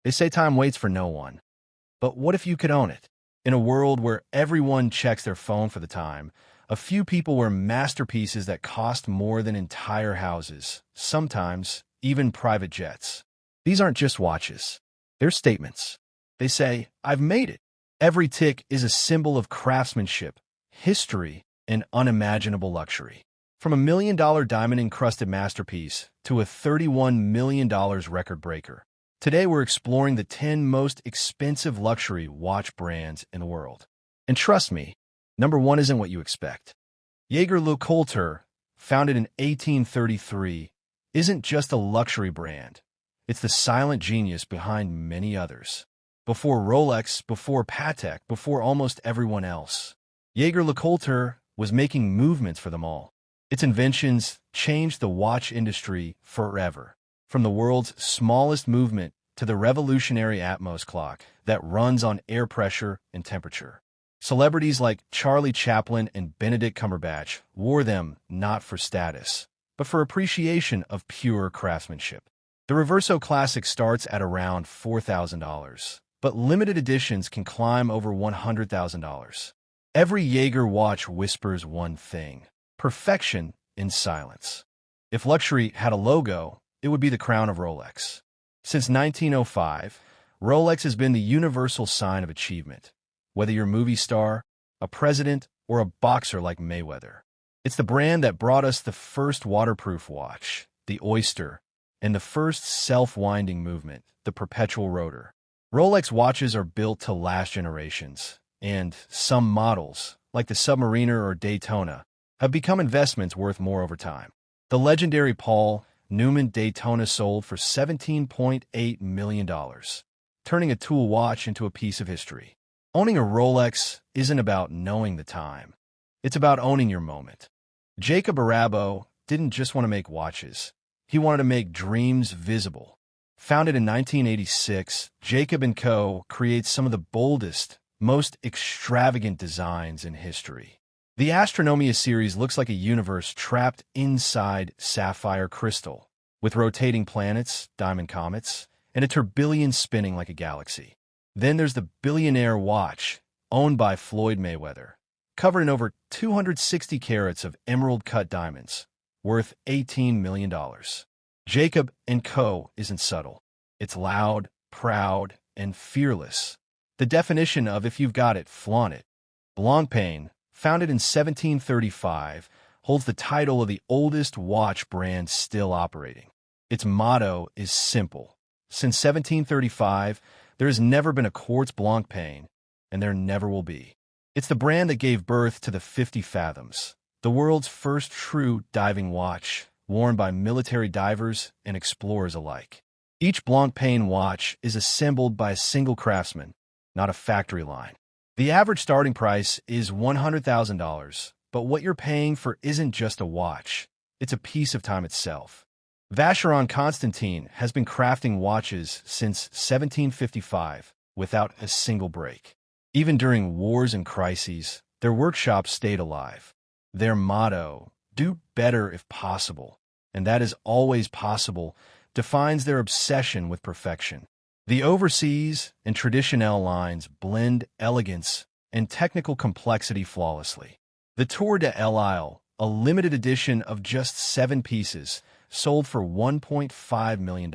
They say time waits for no one. But what if you could own it? In a world where everyone checks their phone for the time, a few people wear masterpieces that cost more than entire houses, sometimes even private jets. These aren't just watches. They're statements. They say, "I've made it." Every tick is a symbol of craftsmanship, history, and unimaginable luxury. From $1 million diamond-encrusted masterpiece to a $31 million record breaker. Today we're exploring the 10 most expensive luxury watch brands in the world. And trust me, number one isn't what you expect. Jaeger-LeCoultre, founded in 1833, isn't just a luxury brand. It's the silent genius behind many others. Before Rolex, before Patek, before almost everyone else, Jaeger-LeCoultre was making movements for them all. Its inventions changed the watch industry forever. From the world's smallest movement to the revolutionary Atmos clock that runs on air pressure and temperature. Celebrities like Charlie Chaplin and Benedict Cumberbatch wore them not for status, but for appreciation of pure craftsmanship. The Reverso Classic starts at around $4,000, but limited editions can climb over $100,000. Every Jaeger watch whispers one thing: perfection in silence. If luxury had a logo, it would be the crown of Rolex. Since 1905, Rolex has been the universal sign of achievement, whether you're a movie star, a president, or a boxer like Mayweather. It's the brand that brought us the first waterproof watch, the Oyster, and the first self-winding movement, the perpetual rotor. Rolex watches are built to last generations, and some models, like the Submariner or Daytona, have become investments worth more over time. The legendary Paul Newman Daytona sold for $17.8 million, turning a tool watch into a piece of history. Owning a Rolex isn't about knowing the time. It's about owning your moment. Jacob Arabo didn't just want to make watches. He wanted to make dreams visible. Founded in 1986, Jacob & Co. creates some of the boldest, most extravagant designs in history. The Astronomia series looks like a universe trapped inside sapphire crystal, with rotating planets, diamond comets, and a tourbillon spinning like a galaxy. Then there's the billionaire watch, owned by Floyd Mayweather, covered in over 260 carats of emerald-cut diamonds, worth $18 million. Jacob & Co. isn't subtle. It's loud, proud, and fearless. The definition of if you've got it, flaunt it. Blancpain, founded in 1735, holds the title of the oldest watch brand still operating. Its motto is simple. Since 1735, there has never been a quartz Blancpain, and there never will be. It's the brand that gave birth to the 50 Fathoms, the world's first true diving watch, worn by military divers and explorers alike. Each Blancpain watch is assembled by a single craftsman, not a factory line. The average starting price is $100,000, but what you're paying for isn't just a watch. It's a piece of time itself. Vacheron Constantin has been crafting watches since 1755 without a single break. Even during wars and crises, their workshops stayed alive. Their motto, "Do better if possible," and that is always possible, defines their obsession with perfection. The Overseas and Traditionnel lines blend elegance and technical complexity flawlessly. The Tour de l'Isle, a limited edition of just 7 pieces, sold for $1.5 million.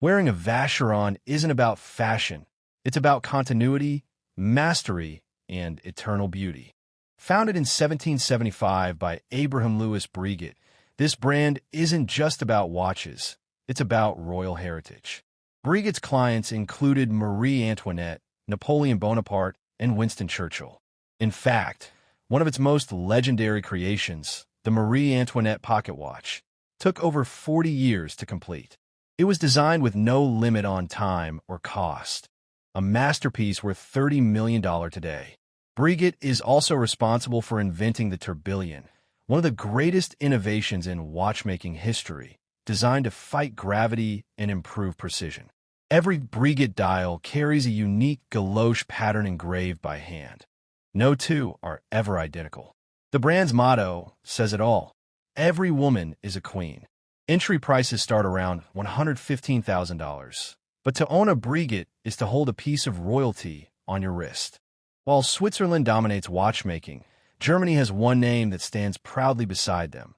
Wearing a Vacheron isn't about fashion. It's about continuity, mastery, and eternal beauty. Founded in 1775 by Abraham Louis Breguet, this brand isn't just about watches. It's about royal heritage. Breguet's clients included Marie Antoinette, Napoleon Bonaparte, and Winston Churchill. In fact, one of its most legendary creations, the Marie Antoinette pocket watch, took over 40 years to complete. It was designed with no limit on time or cost, a masterpiece worth $30 million today. Breguet is also responsible for inventing the tourbillon, one of the greatest innovations in watchmaking history, designed to fight gravity and improve precision. Every Breguet dial carries a unique galoche pattern engraved by hand. No two are ever identical. The brand's motto says it all. Every woman is a queen. Entry prices start around $115,000, But to own a Breguet is to hold a piece of royalty on your wrist. While Switzerland dominates watchmaking, Germany has one name that stands proudly beside them: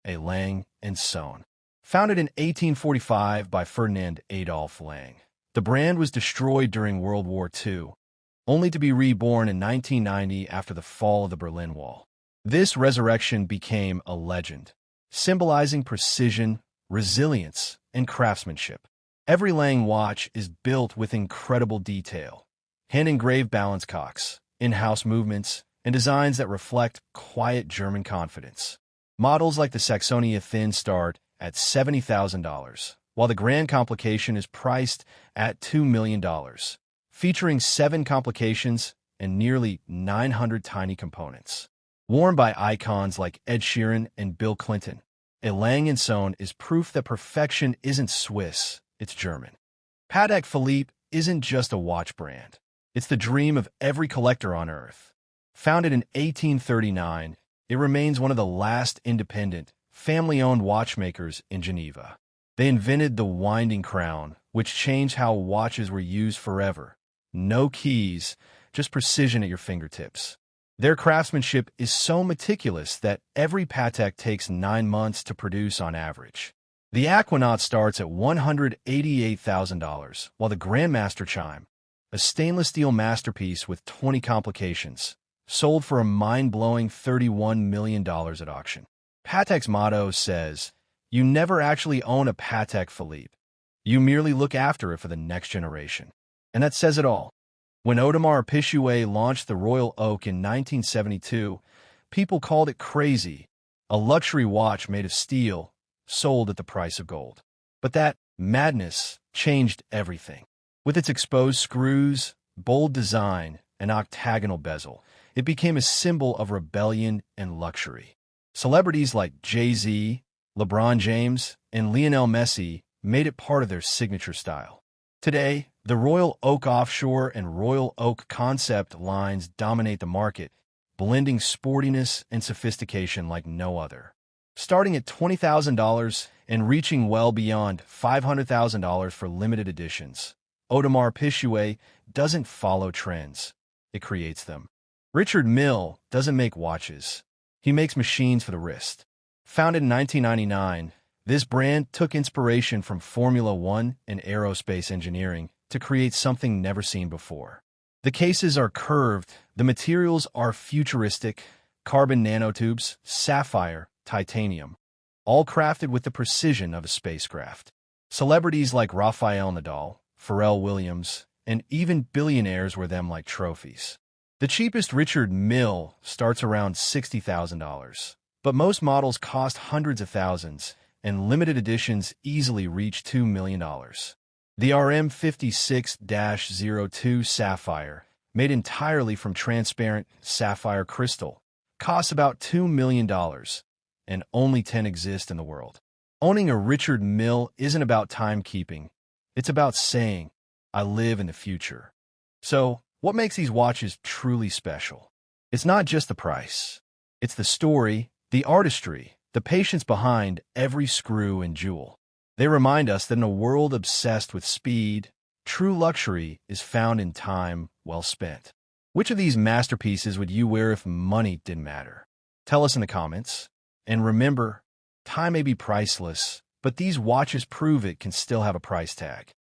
a Lange and Söhne. Founded in 1845 by Ferdinand Adolf Lange, the brand was destroyed during World War II, only to be reborn in 1990 after the fall of the Berlin Wall. This resurrection became a legend, symbolizing precision, resilience, and craftsmanship. Every Lange watch is built with incredible detail: hand-engraved balance cocks, in-house movements, and designs that reflect quiet German confidence. Models like the Saxonia Thin start at $70,000, while the Grand Complication is priced at $2 million, featuring 7 complications and nearly 900 tiny components. Worn by icons like Ed Sheeran and Bill Clinton, a Lange & Söhne is proof that perfection isn't Swiss, it's German. Patek Philippe isn't just a watch brand. It's the dream of every collector on Earth. Founded in 1839, it remains one of the last independent, family-owned watchmakers in Geneva. They invented the winding crown, which changed how watches were used forever. No keys, just precision at your fingertips. Their craftsmanship is so meticulous that every Patek takes 9 months to produce on average. The Aquanaut starts at $188,000, while the Grandmaster Chime, a stainless steel masterpiece with 20 complications, sold for a mind-blowing $31 million at auction. Patek's motto says, "You never actually own a Patek Philippe. You merely look after it for the next generation." And that says it all. When Audemars Piguet launched the Royal Oak in 1972, people called it crazy, a luxury watch made of steel, sold at the price of gold. But that madness changed everything. With its exposed screws, bold design, and octagonal bezel, it became a symbol of rebellion and luxury. Celebrities like Jay-Z, LeBron James, and Lionel Messi made it part of their signature style. Today, the Royal Oak Offshore and Royal Oak Concept lines dominate the market, blending sportiness and sophistication like no other. Starting at $20,000 and reaching well beyond $500,000 for limited editions, Audemars Piguet doesn't follow trends, it creates them. Richard Mille doesn't make watches, he makes machines for the wrist. Founded in 1999, this brand took inspiration from Formula One and aerospace engineering to create something never seen before. The cases are curved, the materials are futuristic: carbon nanotubes, sapphire, titanium, all crafted with the precision of a spacecraft. Celebrities like Rafael Nadal, Pharrell Williams, and even billionaires wear them like trophies. The cheapest Richard Mille starts around $60,000, but most models cost hundreds of thousands, and limited editions easily reach $2 million. The RM56-02 Sapphire, made entirely from transparent sapphire crystal, costs about $2 million, and only 10 exist in the world. Owning a Richard Mille isn't about timekeeping, it's about saying, "I live in the future." So, what makes these watches truly special? It's not just the price. It's the story, the artistry, the patience behind every screw and jewel. They remind us that in a world obsessed with speed, true luxury is found in time well spent. Which of these masterpieces would you wear if money didn't matter? Tell us in the comments. And remember, time may be priceless, but these watches prove it can still have a price tag.